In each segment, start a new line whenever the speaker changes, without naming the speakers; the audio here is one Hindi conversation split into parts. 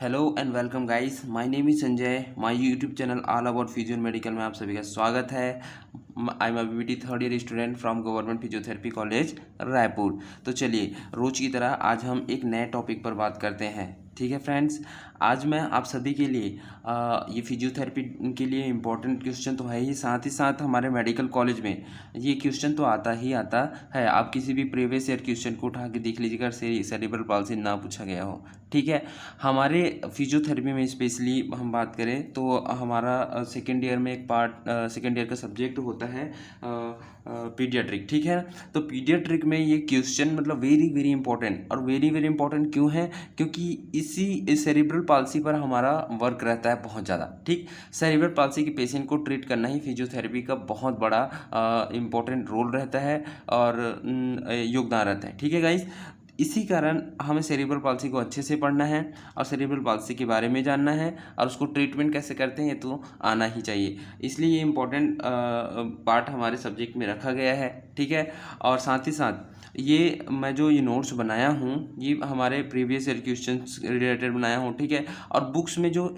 Hello and welcome guys, my name is Sanjay. My YouTube channel all about physio medical में आप सभी का स्वागत है। I am BBT third year student from government physiotherapy college Raipur. तो चलिए, रोज की तरह आज हम एक नए टॉपिक पर बात करते हैं। ठीक है फ्रेंड्स, आज मैं आप सभी के लिए ये फिजियोथेरेपी के लिए इम्पोर्टेंट क्वेश्चन तो है ही साथ हमारे मेडिकल कॉलेज में ये क्वेश्चन तो आता ही आता है। आप किसी भी प्रीवियस ईयर क्वेश्चन को उठा के देख लीजिएगा, सेरिब्रल पाल्सी ना पूछा गया हो। ठीक है, हमारे फिजियोथेरेपी में स्पेशली हम बात करें तो हमारा सेकेंड ईयर में एक पार्ट सेकेंड ईयर का सब्जेक्ट होता है पीडियाट्रिक। ठीक है, तो पीडियाट्रिक में ये क्वेश्चन मतलब वेरी वेरी इंपॉर्टेंट। और वेरी वेरी इंपॉर्टेंट क्यों है? क्योंकि इसी सेरिब्रल पाल्सी पर हमारा वर्क रहता है बहुत ज़्यादा। ठीक, सेरिब्रल पाल्सी के पेशेंट को ट्रीट करना ही फिजियोथेरेपी का बहुत बड़ा इम्पोर्टेंट रोल रहता है और योगदान रहता है। ठीक है गाइस, इसी कारण हमें सेरिब्रल पाल्सी को अच्छे से पढ़ना है और सेरिब्रल पाल्सी के बारे में जानना है और उसको ट्रीटमेंट कैसे करते हैं ये तो आना ही चाहिए। इसलिए ये इम्पोर्टेंट पार्ट हमारे सब्जेक्ट में रखा गया है। ठीक है, और साथ ही साथ ये मैं जो ये नोट्स बनाया हूँ ये हमारे प्रीवियस ईयर क्वेश्चन रिलेटेड बनाया हूँ। ठीक है, और बुक्स में जो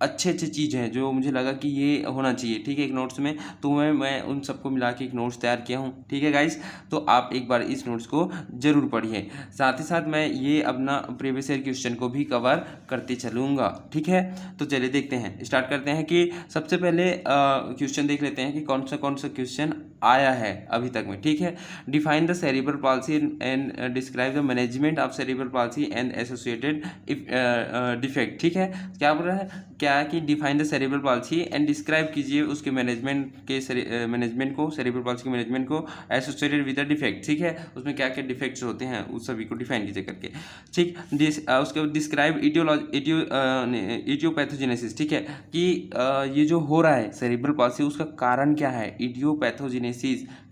अच्छे चीज़ हैं जो मुझे लगा कि ये होना चाहिए, ठीक है, एक नोट्स में, तो मैं उन सबको मिला के एक नोट्स तैयार किया हूँ। ठीक है गाइस, तो आप एक बार इस नोट्स को ज़रूर पढ़िए। साथ ही साथ मैं ये अपना प्रीवियस ईयर क्वेश्चन को भी कवर करते चलूँगा। ठीक है, तो चलिए देखते हैं, स्टार्ट करते हैं कि सबसे पहले क्वेश्चन देख लेते हैं कि कौन सा क्वेश्चन आया है अभी तक में। ठीक है, define the cerebral palsy and describe the management of cerebral palsy and associated defect. ठीक है, क्या बोल रहा है, क्या है कि define the cerebral palsy and describe कीजिए उसके मैनेजमेंट को, सेरिब्रल पाल्सी के मैनेजमेंट को एसोसिएटेड विद द डिफेक्ट। ठीक है, उसमें क्या क्या डिफेक्ट्स होते हैं उस सभी को डिफाइन कीजिए करके। ठीक, उसके बाद डिस्क्राइब इडियोपैथोजेनेसिस। ठीक है, कि ये जो हो रहा है सेरिब्रल पाल्सी उसका कारण क्या है, इडियोपैथोजेनेसिस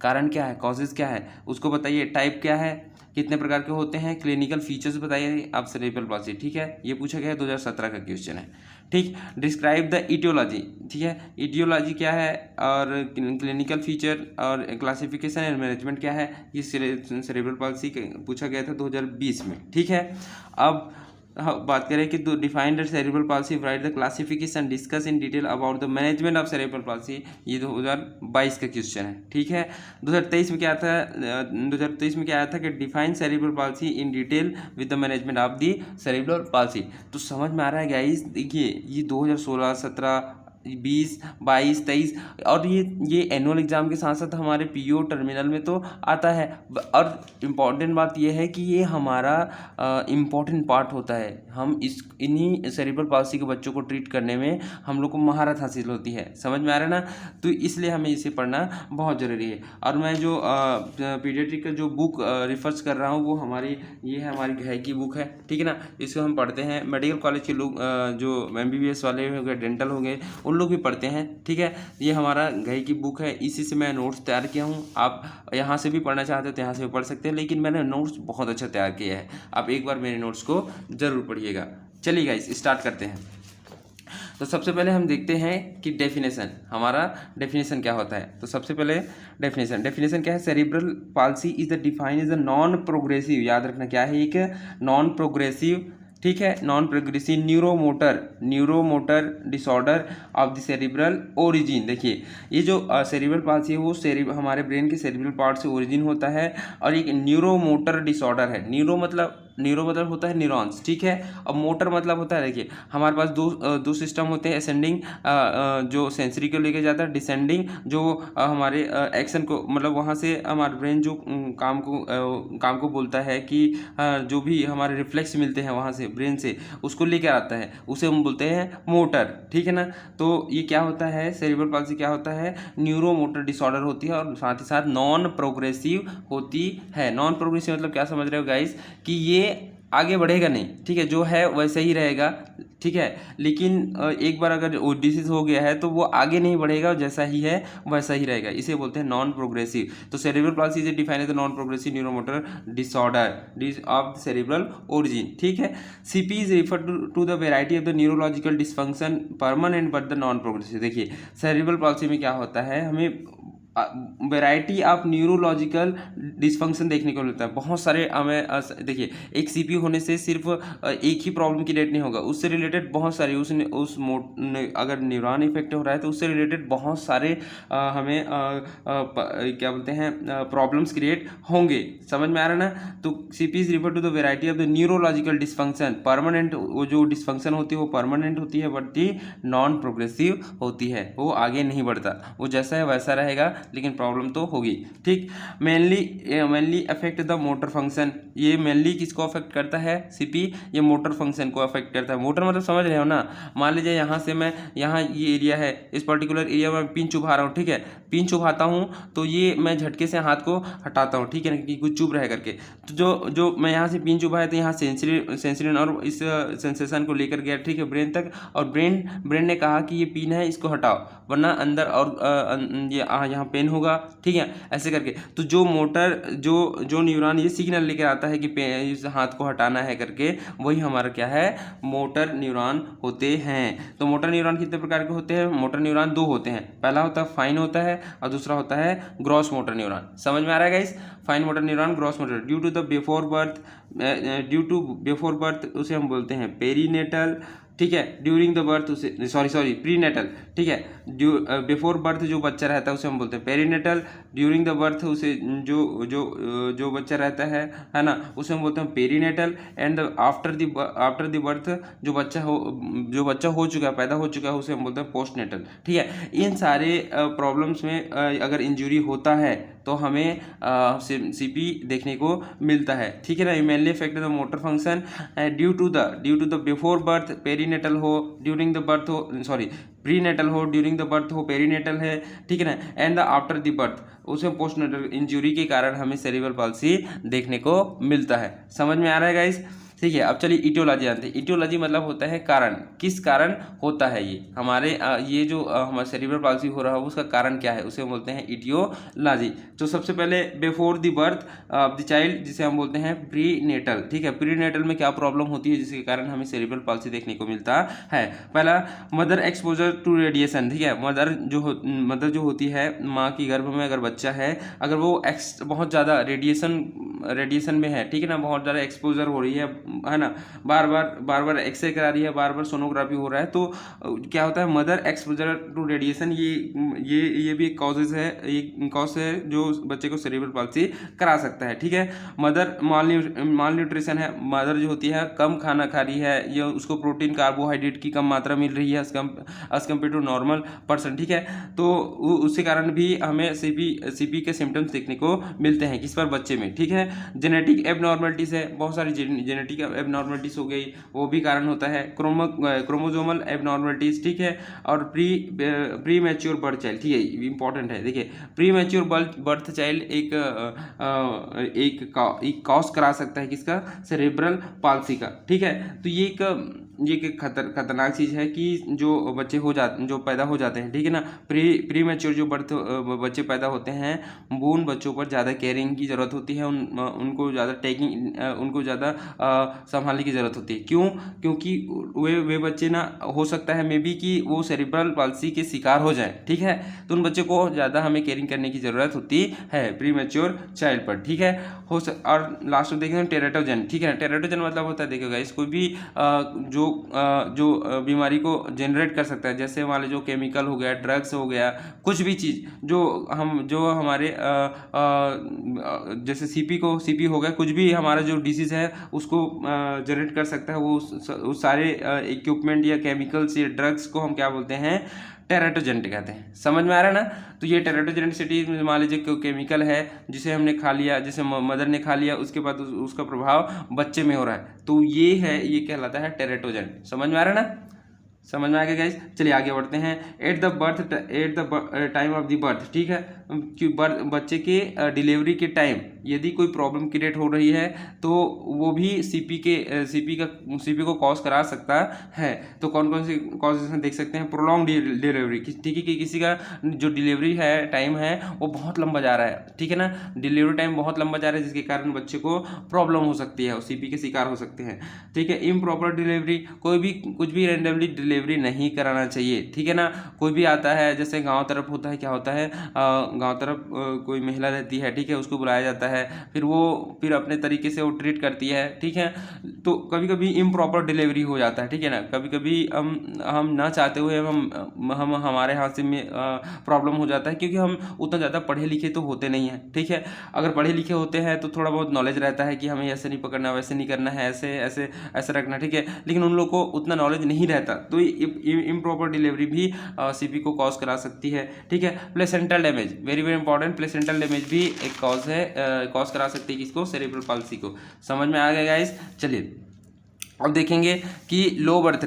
कारण क्या है, कॉजेज क्या है उसको बताइए। टाइप क्या है, कितने प्रकार के होते हैं, क्लिनिकल फीचर्स बताइए आप सेरिब्रल पाल्सी। ठीक है, ये पूछा गया है, 2017 का क्वेश्चन है। ठीक, डिस्क्राइब द इटियोलॉजी। ठीक है, इटियोलॉजी क्या है और क्लिनिकल फीचर और क्लासिफिकेशन एंड मैनेजमेंट क्या है, ये सेरिब्रल पाल्सी पूछा गया था 2020 में। ठीक है, अब बात करें कि define the cerebral palsy, right the classification, discuss in detail about the management of cerebral palsy, ये 2022 का क्वेश्चन है। ठीक है, 2023 में क्या था, 2023 में क्या आया था कि define cerebral palsy in detail with the management of the cerebral palsy. तो समझ में आ रहा है गाइस, देखिए ये 2016, 17, 20, 22, 23 और ये एनुअल एग्जाम के साथ साथ हमारे पीओ टर्मिनल में तो आता है। और इम्पॉर्टेंट बात ये है कि ये हमारा इम्पॉर्टेंट पार्ट होता है। हम इन्हीं सेरिब्रल पाल्सी के बच्चों को ट्रीट करने में हम लोग को महारत हासिल होती है। समझ में आ रहा है ना, तो इसलिए हमें इसे पढ़ना बहुत ज़रूरी है। और मैं जो पीडियाट्रिक का जो बुक रिफर्स कर रहा हूँ वो ये है हमारी घाई की बुक है। ठीक है ना, इसको हम पढ़ते हैं, मेडिकल कॉलेज के लोग जो MBBS वाले हो गए, डेंटल हो गए, उन लोग भी पढ़ते हैं। ठीक है, ये हमारा घाई की बुक है, इसी से मैं नोट्स तैयार किया हूँ। आप यहाँ से भी पढ़ना चाहते हो तो यहाँ से भी पढ़ सकते हैं, लेकिन मैंने नोट्स बहुत अच्छा तैयार किया है। आप एक बार मेरे नोट्स को ज़रूर पढ़िएगा। चलिए गाइस, स्टार्ट करते हैं। तो सबसे पहले हम देखते हैं कि डेफिनेशन, हमारा डेफिनेशन क्या होता है। तो सबसे पहले डेफिनेशन क्या है, cerebral palsy is the define is the non progressive, याद रखना क्या है, एक नॉन प्रोग्रेसिव, ठीक है, non progressive neuromotor disorder of the cerebral origin. देखिए, ये जो सेरिब्रल पाल्सी है वो हमारे ब्रेन के सेरिब्रल पार्ट से ओरिजिन होता है और एक न्यूरोमोटर डिसऑर्डर है। न्यूरो मतलब होता है न्यूरॉन्स। ठीक है, और मोटर मतलब होता है, देखिए हमारे पास दो सिस्टम होते हैं, असेंडिंग जो सेंसरी को लेके जाता है, डिसेंडिंग जो हमारे एक्शन को, मतलब वहाँ से हमारे ब्रेन जो काम को बोलता है कि जो भी हमारे रिफ्लेक्स मिलते हैं वहाँ से ब्रेन से उसको लेकर आता है, उसे हम बोलते हैं मोटर। ठीक है ना, तो ये क्या होता है, सेरिब्रल पाल्सी क्या होता है, न्यूरो मोटर डिसऑर्डर होती है और साथ ही साथ नॉन प्रोग्रेसिव होती है। नॉन प्रोग्रेसिव मतलब क्या समझ रहे हो गाइस, कि ये आगे बढ़ेगा नहीं, ठीक है, जो है वैसे ही रहेगा। ठीक है, लेकिन एक बार अगर वो डिसीज हो गया है तो वो आगे नहीं बढ़ेगा, जैसा ही है वैसा ही रहेगा, इसे बोलते हैं नॉन प्रोग्रेसिव। तो cerebral palsy is defined as the non progressive neuromotor disorder of the cerebral origin. ठीक है, CP is refer to the variety of the neurological dysfunction permanent but the non progressive. देखिए सेरिब्रल पाल्सी में क्या होता है, हमें वैरायटी ऑफ न्यूरोलॉजिकल डिसफंक्शन देखने को मिलता है। बहुत सारे हमें देखिए, एक सीपीयू होने से सिर्फ एक ही प्रॉब्लम की रिलेटेड नहीं होगा, उससे रिलेटेड बहुत सारी अगर न्यूरॉन इफेक्ट हो रहा है तो उससे रिलेटेड बहुत सारे हमें क्या बोलते हैं प्रॉब्लम्स क्रिएट होंगे। समझ में आ रहा है ना। तो CP is refer to the variety of the neurological dysfunction. Permanent वो जो डिसफंक्शन होती है वो परमानेंट होती है, बट दी नॉन प्रोग्रेसिव होती है, वो आगे नहीं बढ़ता, वो जैसा है वैसा रहेगा, लेकिन प्रॉब्लम तो होगी। ठीक, mainly affect the motor function. ये मेनली किसको अफेक्ट करता है सीपी, ये मोटर फंक्शन को अफेक्ट करता है। मोटर मतलब समझ रहे हो ना, मान लीजिए यहाँ से मैं, यहाँ ये एरिया है, इस पर्टिकुलर एरिया में पिन चुभा रहा हूँ, ठीक है, पिन चुभाता हूँ तो ये मैं झटके से हाथ को हटाता हूँ, ठीक है ना, कि कुछ चुभ रहे करके। तो जो मैं यहाँ से पिन चुभा है तो यहाँ सेंसरी और इस सेंसेशन को लेकर गया, ठीक है, ब्रेन तक, और ब्रेन ने कहा कि ये पिन है, इसको हटाओ वरना अंदर और ये यहाँ पेन होगा, ठीक है, ऐसे करके। तो जो मोटर जो न्यूरॉन ये सिग्नल लेकर आता है कि इस हाथ को हटाना है करके, वही हमारा क्या है, मोटर न्यूरॉन होते हैं। तो मोटर न्यूरॉन कितने प्रकार के होते हैं, मोटर न्यूरॉन दो होते हैं, पहला होता है फाइन होता है और दूसरा होता है ग्रॉस मोटर न्यूरॉन। समझ में आ रहा है guys, fine motor neuron, gross motor. Due to before birth उसे हम बोलते हैं पेरीनेटल, ठीक है, ड्यूरिंग द बर्थ उसे सॉरी प्रीनेटल, ठीक है, बिफोर बर्थ जो बच्चा रहता है उसे हम बोलते हैं पेरीनेटल, ड्यूरिंग द बर्थ उसे जो बच्चा रहता है ना, उसे हम बोलते हैं perinatal, and after the birth जो बच्चा हो चुका है, पैदा हो चुका है, उसे हम बोलते हैं पोस्टनेटल। ठीक है, इन सारे प्रॉब्लम्स में अगर इंजरी होता है तो हमें सीपी देखने को मिलता है, ठीक है ना। Mainly effect the motor function due to the before birth perinatal हो, ड्यूरिंग द बर्थ हो, प्रीनेटल हो, ड्यूरिंग द बर्थ हो, पेरीनेटल है, ठीक है ना, and the after the birth उसे पोस्टनेटल। इंजरी के कारण हमें सेरिब्रल पाल्सी देखने को मिलता है। समझ में आ रहा है गाइस, ठीक है। अब चलिए इटियोलॉजी जानते हैं। इटियोलॉजी मतलब होता है कारण, किस कारण होता है ये हमारे ये जो हमारा सेरिब्रल पाल्सी हो रहा है उसका कारण क्या है, उसे हम बोलते हैं इटियोलॉजी। तो सबसे पहले before the birth of the child, जिसे हम बोलते हैं प्रीनेटल, ठीक है। प्रीनेटल में क्या प्रॉब्लम होती है जिसके कारण हमें सेरिब्रल पाल्सी देखने को मिलता है। पहला, मदर एक्सपोजर टू रेडिएशन, ठीक है। मदर जो होती है, माँ की गर्भ में अगर बच्चा है, अगर वो बहुत ज़्यादा रेडिएशन में है, ठीक है ना, बहुत ज़्यादा एक्सपोजर हो रही है ना, बार बार एक्सरे करा रही है, बार बार सोनोग्राफी हो रहा है, तो क्या होता है, मदर एक्सपोजर टू रेडिएशन, ये भी एक कॉजेज है, एक कॉज है जो बच्चे को सेरिब्रल पाल्सी करा सकता है, ठीक है। मदर माल न्यूट्रिशन है, मदर जो होती है कम खाना खा रही है, या उसको प्रोटीन कार्बोहाइड्रेट की कम मात्रा मिल रही है as compare to normal person, ठीक है। तो उसके कारण भी हमें सीपी के सिम्टम्स देखने को मिलते हैं, किस पर, बच्चे में, ठीक है। जेनेटिक एबनॉर्मलिटीज है, बहुत सारी जेनेटिक एबनॉर्मलिटीज हो गई, वो भी कारण होता है। क्रोमोजोमल एबनॉर्मलिटीज, ठीक है। और प्री मैच्योर बर्थ चाइल्ड, ठीक है, इंपॉर्टेंट है, देखिए, प्री मैच्योर बर्थ चाइल्ड एक कॉज करा सकता है किसका, सेरेब्रल पाल्सी का, ठीक है। तो ये एक खतरनाक चीज़ है कि जो पैदा हो जाते हैं, ठीक है ना, प्री मैच्योर जो बच्चे पैदा होते हैं, वो उन बच्चों पर ज़्यादा केयरिंग की ज़रूरत होती है, उनको ज़्यादा संभालने की ज़रूरत होती है। क्यों? क्योंकि वे बच्चे ना, हो सकता है मे बी कि वो सेरिब्रल पाल्सी के शिकार हो जाए, ठीक है। तो उन बच्चों को ज़्यादा हमें केयरिंग करने की ज़रूरत होती है प्री मैच्योर चाइल्ड पर, ठीक है। और लास्ट में देखें टेराटोजन, ठीक है। टेराटोजन मतलब होता है, देखिएगा, इस कोई भी जो बीमारी को जनरेट कर सकता है, जैसे मान लीजिए जो केमिकल हो गया, ड्रग्स हो गया, कुछ भी चीज़ जो हमारे जैसे सीपी हो गया, कुछ भी हमारा जो डिसीज़ है उसको जनरेट कर सकता है, वो उस सारे इक्विपमेंट या केमिकल्स या ड्रग्स को हम क्या बोलते हैं, टेराटोजेंट कहते हैं। समझ में आ रहा है ना। तो ये टेराटोजेनिसिटी मान लीजिए कोई केमिकल है जिसे हमने खा लिया, जिसे मदर ने खा लिया, उसके बाद उसका प्रभाव बच्चे में हो रहा है, तो ये कहलाता है टेराटोजेंट। समझ में आ रहा है ना, समझ में आ गया गाइस। चलिए आगे बढ़ते हैं। At the time of the birth, ठीक है, कि बच्चे के डिलीवरी के टाइम यदि कोई प्रॉब्लम क्रिएट हो रही है तो वो भी सीपी को कॉज करा सकता है। तो कौन कौन सी कॉजेज देख सकते हैं, प्रोलॉन्ग डिलीवरी, ठीक है, कि किसी का जो डिलीवरी है टाइम है वो बहुत लंबा जा रहा है, ठीक है ना, डिलीवरी टाइम बहुत लंबा जा रहा है, जिसके कारण बच्चे को प्रॉब्लम हो सकती है और सीपी के शिकार हो सकते हैं, ठीक है। इम्प्रॉपर डिलीवरी, कुछ भी रैंडमली डिलीवरी नहीं कराना चाहिए, ठीक है ना। कोई भी आता है, जैसे गांव तरफ होता है, क्या होता है, गाँव तरफ कोई महिला रहती है, ठीक है, उसको बुलाया जाता है, फिर अपने तरीके से वो ट्रीट करती है, ठीक है। तो कभी कभी इम्प्रॉपर डिलीवरी हो जाता है, ठीक है ना, कभी कभी हम ना चाहते हुए हम हमारे हाथ से प्रॉब्लम हो जाता है, क्योंकि हम उतना ज़्यादा पढ़े लिखे तो होते नहीं हैं, ठीक है। अगर पढ़े लिखे होते हैं तो थोड़ा बहुत नॉलेज रहता है कि हमें ऐसे नहीं पकड़ना, वैसे नहीं करना है, ऐसे ऐसे ऐसे रखना, ठीक है, लेकिन उन लोग को उतना नॉलेज नहीं रहता, तो इम्प्रॉपर डिलीवरी भी सीपी को कॉज करा सकती है, ठीक है। Placental damage, very very important, placental damage भी एक कॉज है, कॉज करा सकती है किसको, सेरेब्रल पाल्सी को। समझ में आ गया गाइस। चलिए अब देखेंगे कि लो बर्थ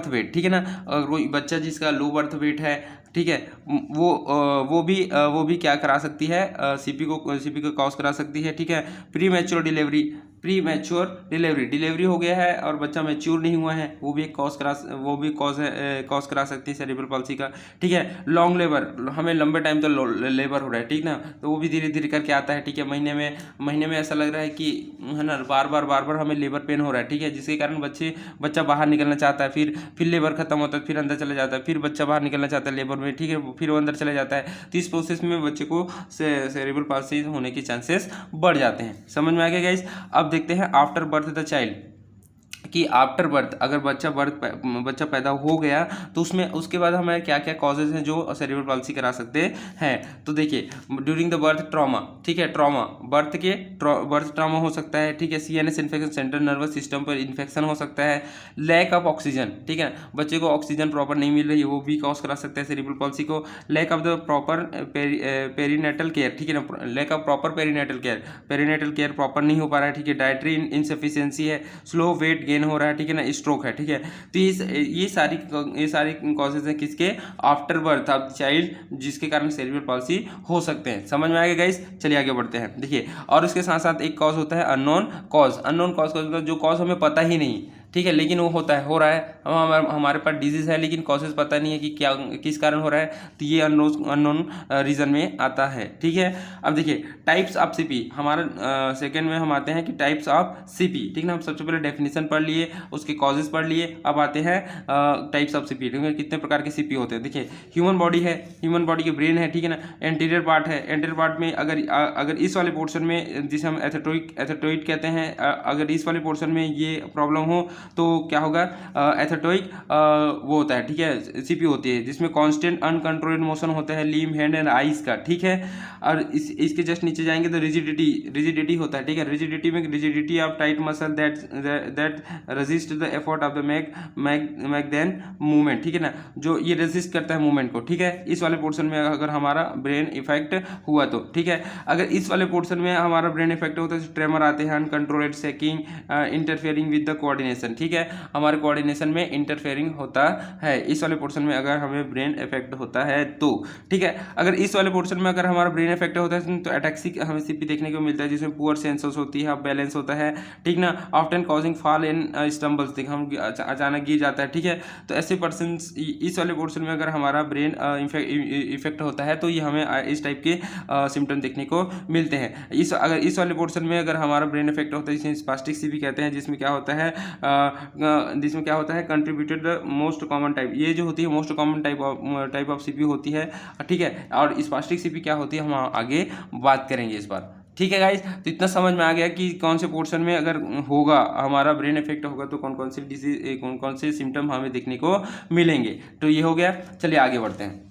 वेट, ठीक है ना, अगर कोई बच्चा जिसका लो बर्थ वेट है, ठीक है, वो भी क्या करा सकती है, सीपी को कॉज करा सकती है, ठीक है। प्री मैच्योर डिलीवरी हो गया है और बच्चा मैच्योर नहीं हुआ है, वो भी एक कॉज करा सकती है सेरेब्रल पाल्सी का, ठीक है। लॉन्ग लेबर, हमें लंबे टाइम तो लेबर हो रहा है, ठीक ना, तो वो भी धीरे धीरे करके आता है, ठीक है। महीने में ऐसा लग रहा है कि है ना, बार बार हमें लेबर पेन हो रहा है, ठीक है, जिसके कारण बच्चा बाहर निकलना चाहता है, फिर लेबर खत्म होता है, फिर अंदर चला जाता है, फिर बच्चा बाहर निकलना चाहता है लेबर में, ठीक है, फिर वो अंदर चला जाता है। तो इस प्रोसेस में बच्चे को सेरेब्रल पाल्सी होने के चांसेस बढ़ जाते हैं। समझ में आ गया गाइस। अब देखते हैं आफ्टर बर्थ द चाइल्ड, कि आफ्टर बर्थ अगर बच्चा पैदा हो गया तो उसके बाद हमें क्या क्या कॉजेज हैं जो सेरेब्रल पाल्सी करा सकते हैं। तो देखिए, ड्यूरिंग द बर्थ ट्रॉमा, ठीक है, बर्थ ट्रॉमा हो सकता है, ठीक है। CNS infection, central nervous system पर इन्फेक्शन हो सकता है। लैक ऑफ ऑक्सीजन, ठीक है, बच्चे को ऑक्सीजन प्रॉपर नहीं मिल रही है, वो भी कॉज करा सकता है सेरेब्रल पाल्सी को। Lack of the proper perinatal care, ठीक है ना, lack of proper perinatal care proper नहीं हो पा रहा है, ठीक है। डाइटरी इनसफिशिएंसी है, स्लो वेट गेन हो रहा है, ठीक है ना, स्ट्रोक है, ठीक है। तो ये सारी कॉजेज हैं किसके, आफ्टर बर्थ ऑफ चाइल्ड, जिसके कारण सेरेब्रल पाल्सी हो सकते हैं। समझ में आ गया गाइस। चलिए आगे बढ़ते हैं। देखिए, और उसके साथ साथ एक कॉज होता है अननोन कॉज, जो कॉज हमें पता ही नहीं, ठीक है, लेकिन वो हो रहा है, हमारे पास डिजीज है लेकिन कॉजेज पता नहीं है कि क्या किस कारण हो रहा है, तो ये अननोन रीजन में आता है, ठीक है। अब देखिए टाइप्स ऑफ सीपी, हमारा सेकंड में हम आते हैं कि टाइप्स ऑफ सीपी, ठीक ना। हम सबसे पहले डेफिनेशन पढ़ लिए, उसके कॉजेज पढ़ लिए, अब आते हैं टाइप्स ऑफ सीपी, ठीक है, कितने प्रकार के सीपी होते हैं। देखिए, ह्यूमन बॉडी है, ह्यूमन बॉडी के ब्रेन है, ठीक है ना, एंटीरियर पार्ट है, एंटीरियर पार्ट में अगर इस वाले पोर्शन में, जिसे हम एथेटोइड कहते हैं, अगर इस वाले पोर्शन में ये प्रॉब्लम हो तो क्या होगा, एथेटोइक वो होता है, ठीक है, सीपी होती है, जिसमें कांस्टेंट अनकंट्रोल्ड मोशन होता है लिम्ब, हैंड एंड आईज का, ठीक है। और इसके जस्ट नीचे जाएंगे तो रिजिडिटी होता है, ठीक है। Rigidity of tight muscle that resist the effort of the make then movement, ठीक है ना, जो ये रेजिस्ट करता है मूवमेंट को, ठीक है। इस वाले पोर्शन में अगर हमारा ब्रेन इफेक्ट हुआ तो, ठीक है, अगर इस वाले पोर्शन में हमारा ब्रेन इफेक्ट होता है तो ट्रेमर आते हैं, uncontrolled shaking, interfering with the coordination, ठीक है, हमारे कोऑर्डिनेशन में इंटरफेयरिंग होता है इस वाले पोर्शन में अगर हमें ब्रेन इफेक्ट होता है तो, ठीक है। अगर इस वाले पोर्शन में अगर हमारा ब्रेन इफेक्ट होता है तो एटैक्सिक हमें सीपी देखने को मिलता है, जिसमें पुअर सेंसस होती है, बैलेंस होता है, ठीक ना, often causing fall in stumbles, ठीक, हम अचानक गिर जाता है, ठीक है। तो ऐसे पर्सन इस वाले पोर्शन में अगर हमारा ब्रेन इफेक्ट होता है तो ये हमें इस टाइप के सिम्टम देखने को मिलते हैं। अगर इस वाले पोर्शन में अगर हमारा ब्रेन इफेक्ट होता है, जिसे स्पास्टिक सीपी कहते हैं, जिसमें क्या होता है contributed the most common type, ये जो होती है most common type of CP होती है, ठीक है। और स्पास्टिक सीपी क्या होती है हम आगे बात करेंगे इस बार, ठीक है गाइज। तो इतना समझ में आ गया कि कौन से पोर्शन में अगर होगा हमारा ब्रेन इफेक्ट होगा तो कौन सी डिजीज, कौन से सिम्टम हमें देखने को मिलेंगे। तो ये हो गया। चलिए आगे बढ़ते हैं।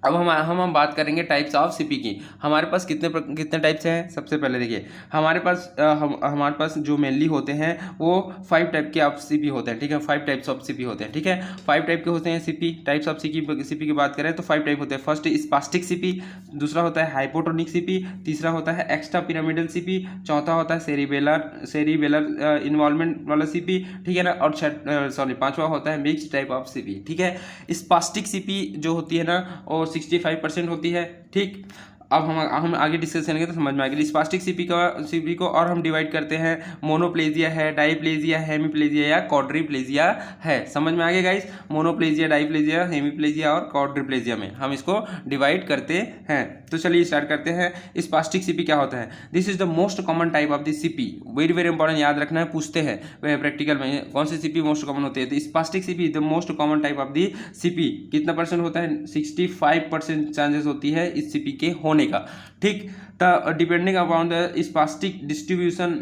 अब हम बात करेंगे टाइप्स ऑफ सीपी की। हमारे पास कितने टाइप्स हैं। सबसे पहले देखिए, हमारे पास जो मेनली होते हैं वो 5 टाइप के ऑफ सीपी होते हैं, ठीक है। 5 टाइप्स ऑफ सीपी होते हैं, ठीक है। 5 टाइप के होते हैं सीपी, टाइप्स ऑफ सीपी की बात करें तो 5 टाइप होते हैं। फर्स्ट स्पास्टिक सीपी, दूसरा होता है हाइपोटोनिक सीपी, तीसरा होता है एक्स्ट्रा पिरामिडल सीपी, चौथा होता है सेरिबेलर इन्वॉल्वमेंट वाला सीपी, ठीक है ना, और पांचवा होता है मिक्स टाइप ऑफ सीपी, ठीक है। स्पास्टिक सीपी जो होती है ना वो 65% होती है, ठीक। अब हम आगे डिस्कस करेंगे तो समझ में आएगा। स्पास्टिक सीपी को और हम डिवाइड करते हैं, मोनोप्लेजिया है, डाईप्लेजिया, हेमीप्लेजिया या क्वाड्रीप्लेजिया है। समझ में आ गया गाइस, मोनोप्लेजिया, डाईप्लेजिया, हेमीप्लेजिया और क्वाड्रीप्लेजिया में हम इसको डिवाइड करते हैं। तो चलिए स्टार्ट करते हैं। स्पास्टिक सीपी क्या होता है? This is the most common type of the CP. Very very important, याद रखना है, पूछते हैं वह प्रैक्टिकल में कौन सी सीपी मोस्ट कॉमन होती है। तो spastic CP the most common type of the CP. कितना परसेंट होता है? 65% चांसेस होती है इस सीपी के होने का। ठीक, तो depending upon the spastic distribution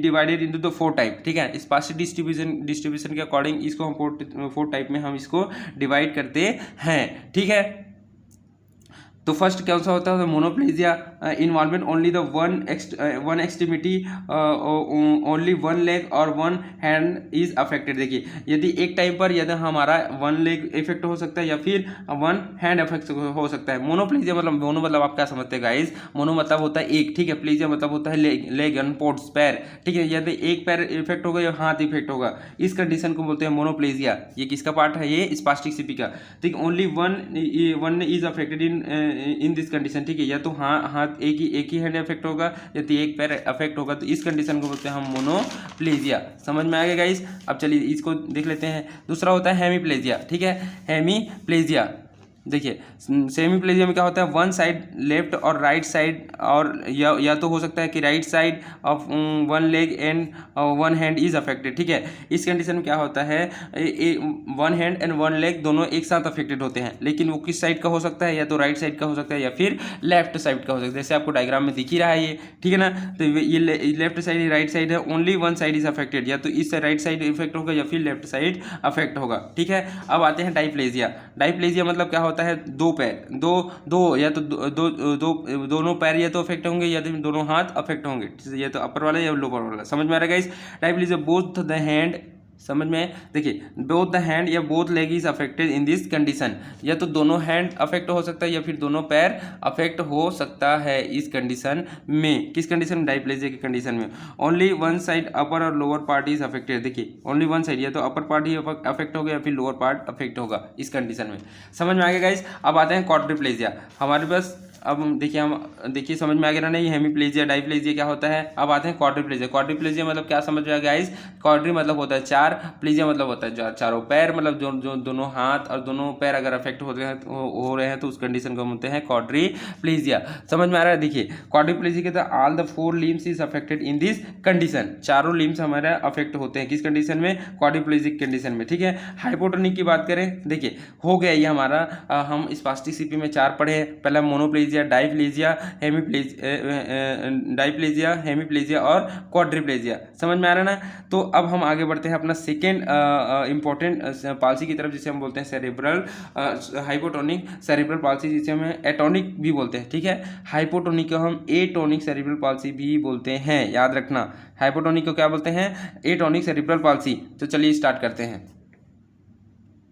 divided into the 4 type. ठीक है, स्पास्टिक डिस्ट्रीब्यूशन के अकॉर्डिंग इसको हम 4 टाइप में हम इसको डिवाइड करते हैं। ठीक है, तो फर्स्ट कौन सा होता है? Monoplegia, involvement only the one extremity, only one leg और वन हैंड इज अफेक्टेड। देखिए, यदि एक टाइम पर यदि हमारा वन लेग इफेक्ट हो सकता है या फिर वन हैंड इफेक्ट हो सकता है। मोनोप्लेजिया मतलब, मोनो मतलब आप क्या समझते हैं गाइस? मोनो मतलब होता है एक, ठीक है, प्लेजिया मतलब होता है लेग एंड पोर्ट्स, पैर। ठीक है, यदि एक पैर इफेक्ट होगा या हाथ इफेक्ट होगा, इस कंडीशन को बोलते हैं मोनोप्लेजिया। ये किसका पार्ट है? ये स्पास्टिक सीपी का। ठीक, only one is affected in this condition. ठीक है, या तो हाथ एक ही हैंड इफेक्ट होगा, यदि एक पैर अफेक्ट होगा, तो इस कंडीशन को बोलते हैं हम मोनोप्लेजिया। समझ में आ गया गाइस? अब चलिए इसको देख लेते हैं। दूसरा होता है हेमीप्लेजिया। ठीक है, हेमीप्लेजिया देखिए, सेमीप्लेजिया में क्या होता है? वन साइड लेफ्ट और राइट साइड, और या तो हो सकता है कि right side of one leg and one hand is affected. ठीक है, इस कंडीशन में क्या होता है? One hand and one leg दोनों एक साथ अफेक्टेड होते हैं, लेकिन वो किस साइड का हो सकता है? या तो राइट साइड का हो सकता है या फिर लेफ्ट साइड का हो सकता है। जैसे आपको डायग्राम में दिख ही रहा है ये, ठीक है ना। तो ये लेफ्ट साइड राइट साइड है, only one side is affected, या तो इस राइट साइड इफेक्ट होगा या फिर लेफ्ट साइड अफेक्ट होगा। ठीक है, अब आते हैं डाईप्लेजिया। डाईप्लेजिया मतलब क्या होता है? दो पैर, दो या तो दोनों पैर या तो अफेक्ट होंगे या तो दोनों हाथ अफेक्ट होंगे, या तो अपर वाला या लोअर वाला। समझ में आ रहा है गाइस? डाईप्लेजिया बोथ द हैंड, समझ में? देखिए, बोथ द हैंड या both leg is affected in this condition. या तो दोनों हैंड अफेक्ट हो सकता है या फिर दोनों पैर अफेक्ट हो सकता है इस कंडीशन में। किस कंडीशन में? डाईप्लेजिया की कंडीशन में। ओनली वन साइड अपर और लोअर पार्ट इज अफेक्टेड। देखिए, ओनली वन साइड, या तो अपर पार्ट ही अफेक्ट होगा या फिर लोअर पार्ट अफेक्ट होगा इस कंडीशन में। समझ में आ गया गाइस? अब आते हैं क्वाड्रीप्लेजिया। हमारे पास अब देखिए समझ में आ गया ना? नहीं, हेमीप्लेजिया, डाईप्लेजिया क्या होता है। अब आते हैं क्वाड्रीप्लेजिया। क्वाड्रीप्लेजिया मतलब क्या समझ में आ गया गाइस? क्वाड्री मतलब होता है चार, प्लेजिया मतलब होता है चारों पैर, मतलब जो दोनों हाथ और दोनों पैर अगर अफेक्ट हो रहे हैं तो उस कंडीशन को बोलते हैं क्वाड्रीप्लेजिया। समझ में आ रहा है? देखिए, क्वाड्रीप्लेजिया के all the 4 limbs is affected in this condition. चारों लिम्स हमारे अफेक्ट होते हैं किस कंडीशन में? क्वाड्रीप्लेजिक कंडीशन में। ठीक है, हाइपोटोनिक की बात करें, देखिए हो गया ये हमारा, हम स्पास्टिक सीपी में 4 पढ़े। पहला मोनोप्लेजिया, डाईप्लेजिया, डाईप्लेजिया, हेमीप्लेजिया और क्वाड्रीप्लेजिया। समझ में आ रहा है ना? तो अब हम आगे बढ़ते हैं अपना सेकेंड इंपॉर्टेंट पाल्सी की तरफ, जिसे हम बोलते हैं सेरेब्रल हाइपोटोनिक सेरेब्रल पाल्सी, जिसे हम एटोनिक भी बोलते हैं। ठीक है, हाइपोटोनिक को हम एटोनिक सेरेब्रल पाल्सी भी बोलते हैं, याद रखना। हाइपोटोनिक को क्या बोलते हैं? Atonic cerebral palsy. तो चलिए स्टार्ट करते हैं।